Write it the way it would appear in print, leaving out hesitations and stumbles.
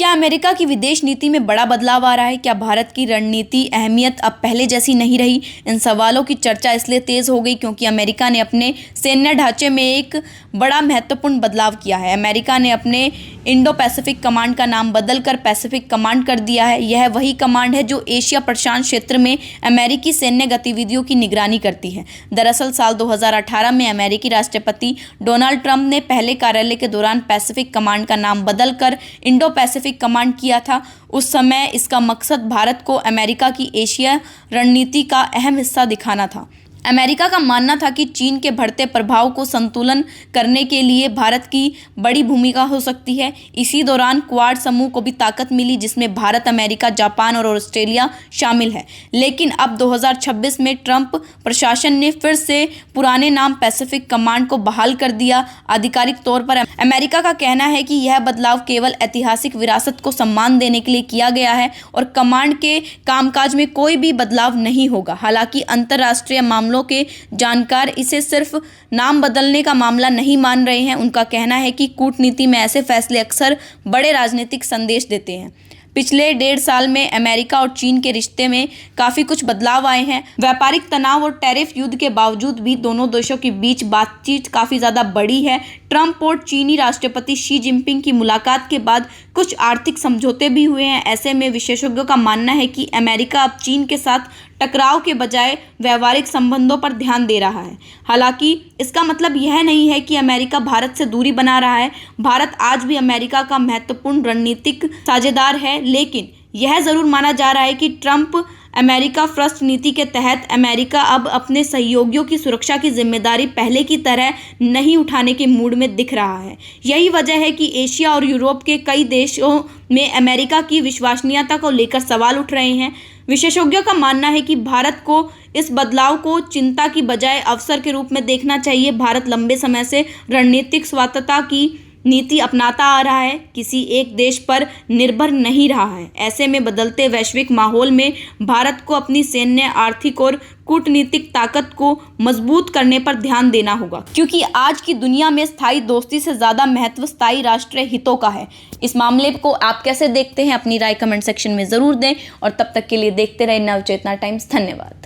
क्या अमेरिका की विदेश नीति में बड़ा बदलाव आ रहा है? क्या भारत की रणनीति अहमियत अब पहले जैसी नहीं रही? इन सवालों की चर्चा इसलिए तेज हो गई क्योंकि अमेरिका ने अपने सैन्य ढांचे में एक बड़ा महत्वपूर्ण बदलाव किया है। अमेरिका ने अपने इंडो पैसिफिक कमांड का नाम बदलकर पैसिफिक कमांड कर दिया है। यह वही कमांड है जो एशिया प्रशांत क्षेत्र में अमेरिकी सैन्य गतिविधियों की निगरानी करती है। दरअसल साल 2018 में अमेरिकी राष्ट्रपति डोनाल्ड ट्रंप ने पहले कार्यालय के दौरान पैसिफिक कमांड का नाम बदलकर इंडो पैसिफिक कमांड किया था। उस समय इसका मकसद भारत को अमेरिका की एशिया रणनीति का अहम हिस्सा दिखाना था। अमेरिका का मानना था कि चीन के बढ़ते प्रभाव को संतुलन करने के लिए भारत की बड़ी भूमिका हो सकती है। इसी दौरान क्वाड समूह को भी ताकत मिली जिसमें भारत, अमेरिका, जापान और ऑस्ट्रेलिया शामिल है। लेकिन अब 2026 में ट्रंप प्रशासन ने फिर से पुराने नाम पैसिफिक कमांड को बहाल कर दिया। आधिकारिक तौर पर अमेरिका का कहना है कि यह बदलाव केवल ऐतिहासिक विरासत को सम्मान देने के लिए किया गया है और कमांड के कामकाज में कोई भी बदलाव नहीं होगा। हालांकि अंतर्राष्ट्रीय मामलों के जानकार इसे सिर्फ नाम बदलने का मामला नहीं मान रहे हैं। उनका कहना है कि कूटनीति में ऐसे फैसले अक्सर बड़े राजनीतिक संदेश देते हैं। पिछले 1.5 साल में अमेरिका और चीन के रिश्ते में काफ़ी कुछ बदलाव आए हैं। व्यापारिक तनाव और टैरिफ युद्ध के बावजूद भी दोनों देशों के बीच बातचीत काफ़ी ज़्यादा बढ़ी है। ट्रंप और चीनी राष्ट्रपति शी जिनपिंग की मुलाकात के बाद कुछ आर्थिक समझौते भी हुए हैं। ऐसे में विशेषज्ञों का मानना है कि अमेरिका अब चीन के साथ टकराव के बजाय व्यवहारिक संबंधों पर ध्यान दे रहा है। हालांकि इसका मतलब यह नहीं है कि अमेरिका भारत से दूरी बना रहा है। भारत आज भी अमेरिका का महत्वपूर्ण रणनीतिक साझेदार है, लेकिन यह ज़रूर माना जा रहा है कि ट्रंप अमेरिका फर्स्ट नीति के तहत अमेरिका अब अपने सहयोगियों की सुरक्षा की जिम्मेदारी पहले की तरह नहीं उठाने के मूड में दिख रहा है। यही वजह है कि एशिया और यूरोप के कई देशों में अमेरिका की विश्वसनीयता को लेकर सवाल उठ रहे हैं। विशेषज्ञों का मानना है कि भारत को इस बदलाव को चिंता की बजाय अवसर के रूप में देखना चाहिए। भारत लंबे समय से रणनीतिक स्वायत्तता की नीति अपनाता आ रहा है, किसी एक देश पर निर्भर नहीं रहा है। ऐसे में बदलते वैश्विक माहौल में भारत को अपनी सैन्य, आर्थिक और कूटनीतिक ताकत को मजबूत करने पर ध्यान देना होगा, क्योंकि आज की दुनिया में स्थायी दोस्ती से ज़्यादा महत्व स्थायी राष्ट्रीय हितों का है। इस मामले को आप कैसे देखते हैं? अपनी राय कमेंट सेक्शन में ज़रूर दें और तब तक के लिए देखते रहे नवचेतना टाइम्स। धन्यवाद।